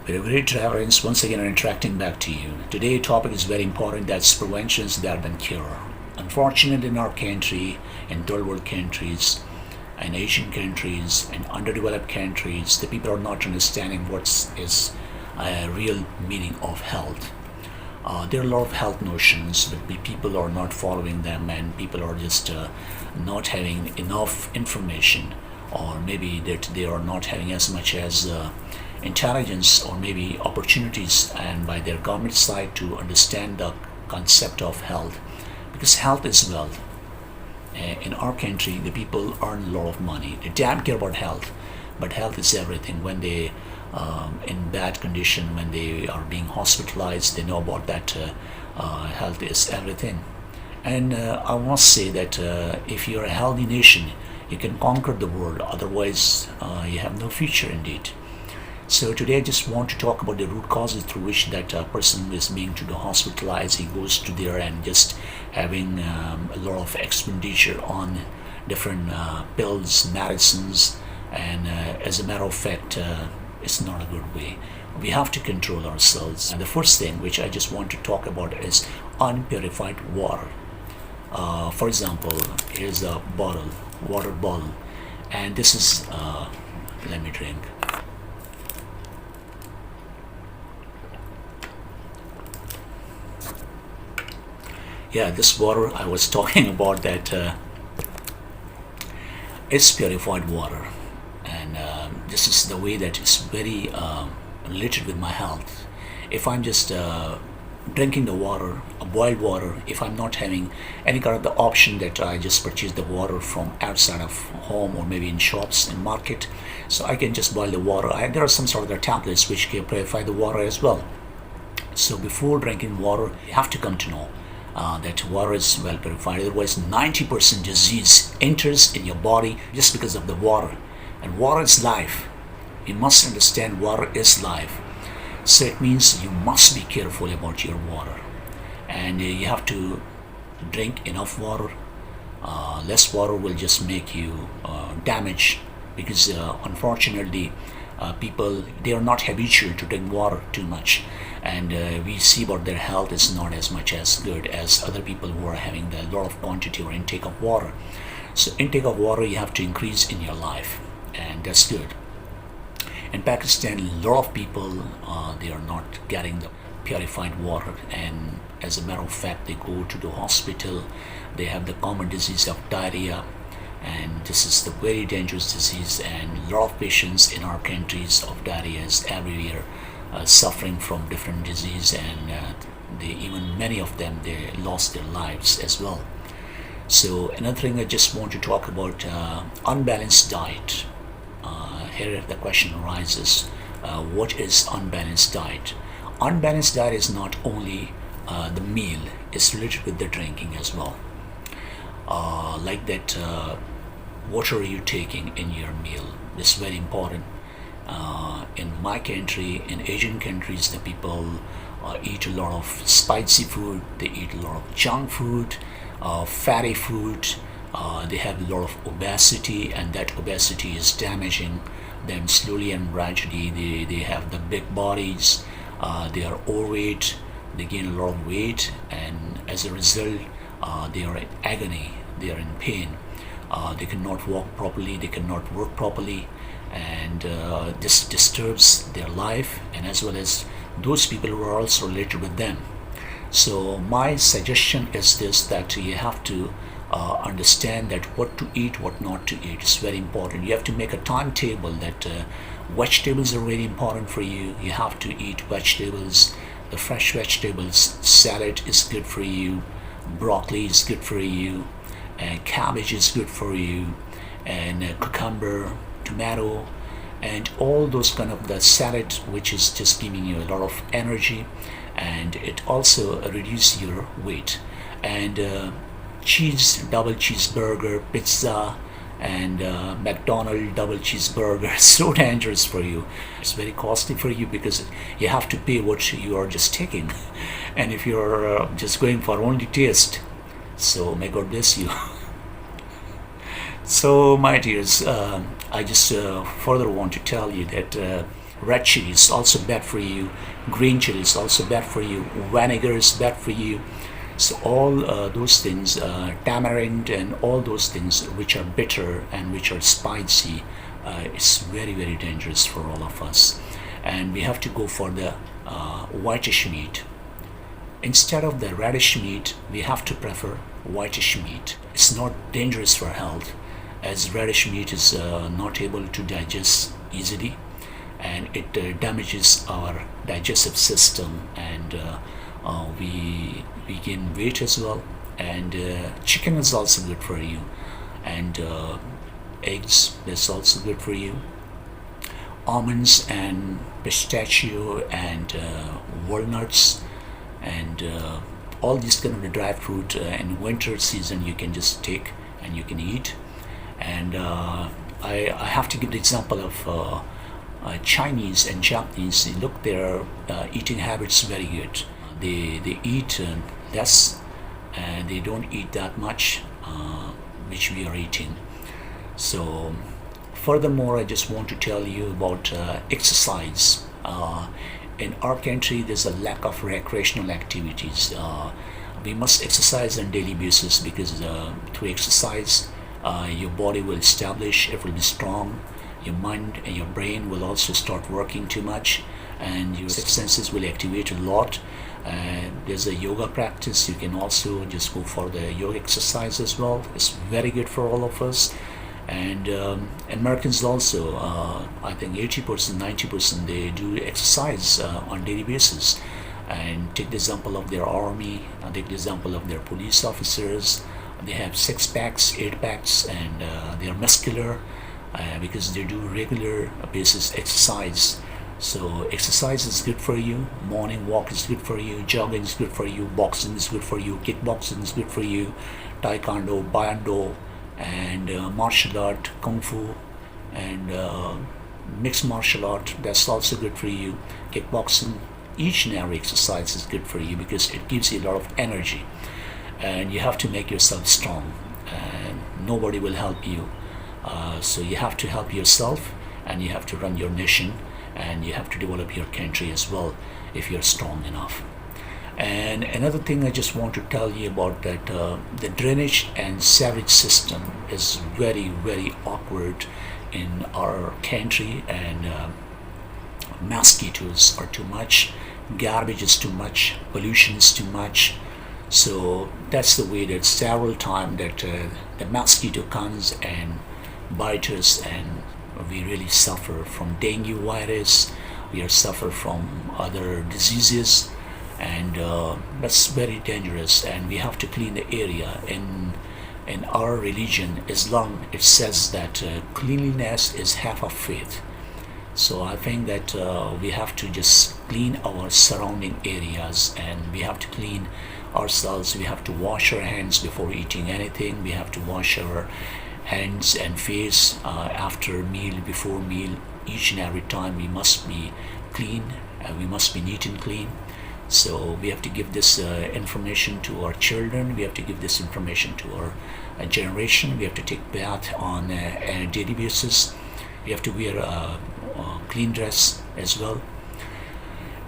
Very great, Travelers. Once again, interacting back to you. Today, topic is very important. That's prevention is better than cure. Unfortunately, in our country, in third world countries, in Asian countries, and underdeveloped countries, the people are not understanding what is a real meaning of health. There are a lot of health notions, but people are not following them, and people are just not having enough information, or maybe that they are not having as much as intelligence or maybe opportunities, and by their government side to understand the concept of health, because health is wealth. In our country, the people earn a lot of money. They damn care about health, but health is everything. When they in bad condition, when they are being hospitalized, they know about that health is everything. And I must say that if you're a healthy nation, you can conquer the world. Otherwise, you have no future indeed. So today I just want to talk about the root causes through which that person is being to the hospitalized. He goes to there and just having a lot of expenditure on different pills, medicines, and as a matter of fact, it's not a good way. We have to control ourselves. And the first thing which I just want to talk about is unpurified water. For example, here's a bottle, water bottle, and this is, let me drink. Yeah, this water I was talking about, that it's purified water, and this is the way that it's very related with my health. If I'm just drinking the water, boiled water, if I'm not having any kind of the option that I just purchase the water from outside of home or maybe in shops and market, so I can just boil the water. There are some sort of the tablets which can purify the water as well. So before drinking water, you have to come to know that water is well purified. Otherwise, 90% disease enters in your body just because of the water. And water is life. You must understand water is life. So it means you must be careful about your water. And you have to drink enough water. Less water will just make you damage, because unfortunately people, they are not habitual to drink water too much, and we see about their health is not as much as good as other people who are having a lot of quantity or intake of water. So intake of water you have to increase in your life, and that's good. In Pakistan, a lot of people, they are not getting the purified water, and as a matter of fact, they go to the hospital. They have the common disease of diarrhea, and this is the very dangerous disease, and a lot of patients in our countries of diarrhea is everywhere suffering from different disease, and even many of them, they lost their lives as well. So another thing I just want to talk about, unbalanced diet. Here the question arises, what is unbalanced diet? Unbalanced diet is not only the meal, it's related with the drinking as well. Like that, what are you taking in your meal? This is very important. In my country, in Asian countries, the people eat a lot of spicy food, they eat a lot of junk food, fatty food, they have a lot of obesity, and that obesity is damaging them slowly and gradually. They have the big bodies, they are overweight, they gain a lot of weight, and as a result, they are in agony, they are in pain. They cannot walk properly, they cannot work properly, and this disturbs their life, and as well as those people who are also related with them. So my suggestion is this, that you have to understand that what to eat, what not to eat is very important. You have to make a timetable that vegetables are very important for you. You have to eat vegetables, the fresh vegetables. Salad is good for you, broccoli is good for you, and cabbage is good for you, and cucumber, tomato, and all those kind of the salad, which is just giving you a lot of energy, and it also reduces your weight. And cheese, double cheeseburger, pizza, and McDonald's double cheeseburger, so dangerous for you. It's very costly for you, because you have to pay what you are just taking, and if you're just going for only taste, so may God bless you. So my dears, I just further want to tell you that Red chili is also bad for you. Green chili is also bad for you. Vinegar is bad for you. So all those things, tamarind and all those things which are bitter and which are spicy, it's very, very dangerous for all of us. And we have to go for the whitish meat. Instead of the reddish meat, we have to prefer whitish meat. It's not dangerous for health, as reddish meat is not able to digest easily, and it damages our digestive system, and we gain weight as well. And chicken is also good for you, and eggs is also good for you. Almonds and pistachio and walnuts and all these kind of dry fruit in winter season you can just take and you can eat. And I have to give the example of Chinese and Japanese. Look, their eating habits very good. They eat less and they don't eat that much which we are eating. So furthermore, I just want to tell you about exercise. In our country, there's a lack of recreational activities. We must exercise on daily basis, because through exercise, your body will establish, it will be strong. Your mind and your brain will also start working too much, and your sixth senses will activate a lot. There's a yoga practice. You can also just go for the yoga exercise as well. It's very good for all of us. And Americans also, I think 80%, 90%, they do exercise on daily basis. And take the example of their army, take the example of their police officers. They have 6 packs, 8 packs, and they are muscular because they do regular basis exercise. So exercise is good for you. Morning walk is good for you. Jogging is good for you. Boxing is good for you. Kickboxing is good for you. Taekwondo, Baindo, and martial art, kung fu, and mixed martial art, that's also good for you. Kickboxing, each and every exercise is good for you because it gives you a lot of energy, and you have to make yourself strong, and nobody will help you. So you have to help yourself, and you have to run your nation, and you have to develop your country as well if you're strong enough. And another thing I just want to tell you about that the drainage and sewage system is very, very awkward in our country, and mosquitoes are too much, garbage is too much, pollution is too much. So that's the way that several times that the mosquito comes and bites us, and we really suffer from dengue virus. We are suffer from other diseases, and that's very dangerous. And we have to clean the area. In our religion, Islam, it says that cleanliness is half of faith. So I think that we have to just clean our surrounding areas, and we have to clean ourselves. We have to wash our hands before eating anything. We have to wash our hands and face after meal, before meal. Each and every time we must be clean. We must be neat and clean. So we have to give this information to our children. We have to give this information to our generation. We have to take bath on a daily basis. We have to wear a clean dress as well.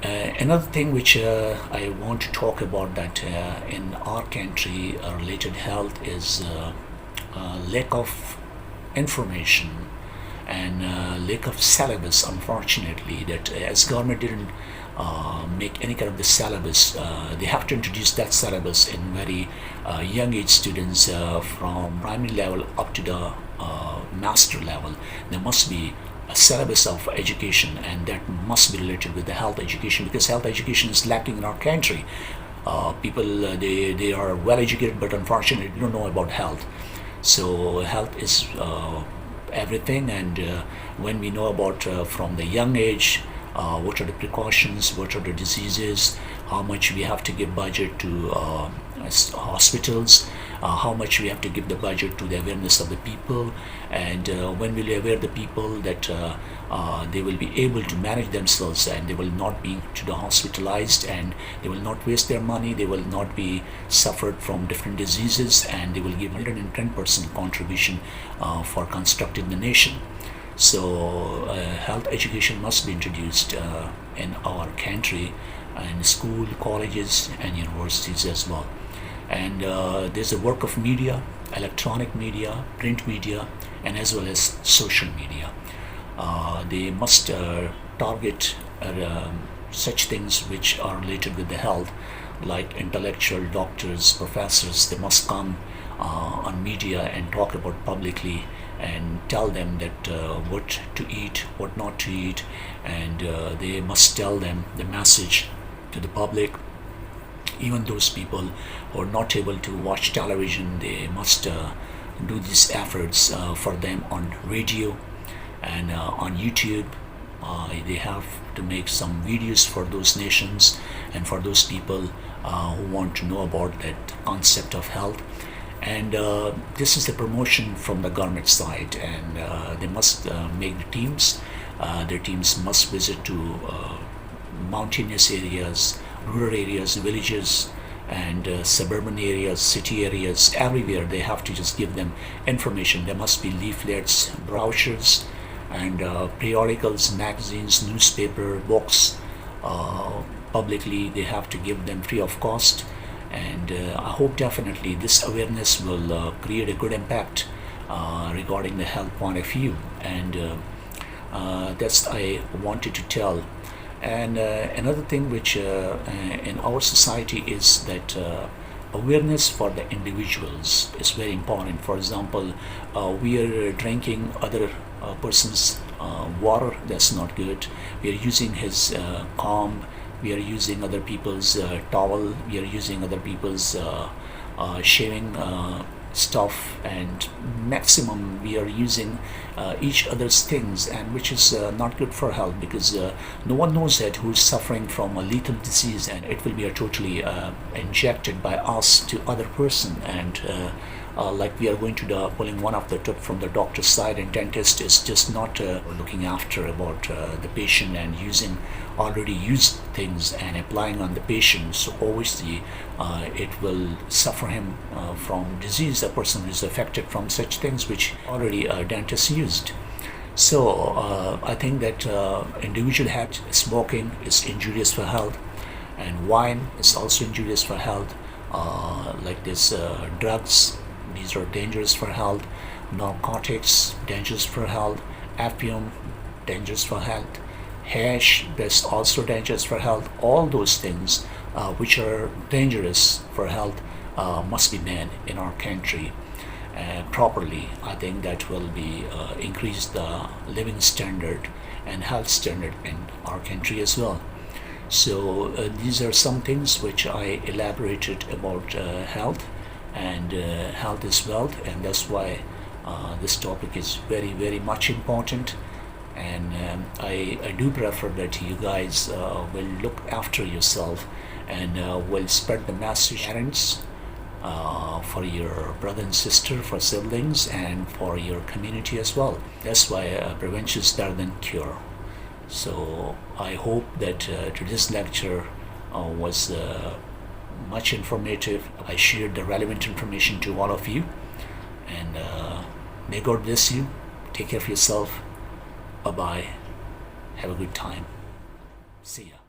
Another thing which I want to talk about that in our country related health is lack of information and lack of syllabus. Unfortunately, that as government didn't make any kind of the syllabus, they have to introduce that syllabus in very young age students from primary level up to the master level. There must be a syllabus of education, and that must be related with the health education, because health education is lacking in our country. People they are well educated, but unfortunately they don't know about health. So health is everything, and when we know about from the young age, what are the precautions, what are the diseases, how much we have to give budget to hospitals, how much we have to give the budget to the awareness of the people, and when will we aware the people that they will be able to manage themselves, and they will not be to the hospitalized, and they will not waste their money, they will not be suffered from different diseases, and they will give 110% contribution for constructing the nation. So health education must be introduced in our country, in school, colleges, and universities as well. And there's a work of media, electronic media, print media, and as well as social media. They must target such things which are related with the health, like intellectual doctors, professors. They must come on media and talk about publicly and tell them that what to eat, what not to eat, and they must tell them the message to the public. Even those people who are not able to watch television, they must do these efforts for them on radio and on YouTube. They have to make some videos for those nations and for those people who want to know about that concept of health. And this is the promotion from the government side, and they must make the teams. Their teams must visit to mountainous areas, rural areas, villages, and suburban areas, city areas. Everywhere they have to just give them information. There must be leaflets, brochures, and periodicals, magazines, newspaper, books. Publicly, they have to give them free of cost. And I hope definitely this awareness will create a good impact regarding the health point of view. And that's I wanted to tell. And another thing which in our society is that awareness for the individuals is very important. For example, we are drinking other person's water. That's not good. We are using his comb. We are using other people's towel. We are using other people's shaving stuff, and maximum we are using each other's things, and which is not good for health, because no one knows that who's suffering from a lethal disease, and it will be totally injected by us to other person. And like we are going to the pulling one of the tip from the doctor's side, and dentist is just not looking after about the patient and using already used things and applying on the patient. So obviously it will suffer him from disease. The person is affected from such things which already dentist used. So I think that individual habit, smoking is injurious for health, and wine is also injurious for health. Like this drugs, these are dangerous for health. Narcotics, dangerous for health. Opium, dangerous for health. Hash, that's also dangerous for health. All those things which are dangerous for health must be banned in our country properly. I think that will be increase the living standard and health standard in our country as well. So these are some things which I elaborated about health, and health is wealth, and that's why this topic is very, very much important. And I do prefer that you guys will look after yourself and will spread the message, parents, for your brother and sister, for siblings, and for your community as well. That's why prevention is better than cure. So I hope that today's lecture was much informative. I shared the relevant information to all of you, and may God bless you. Take care of yourself. Bye bye. Have a good time. See ya.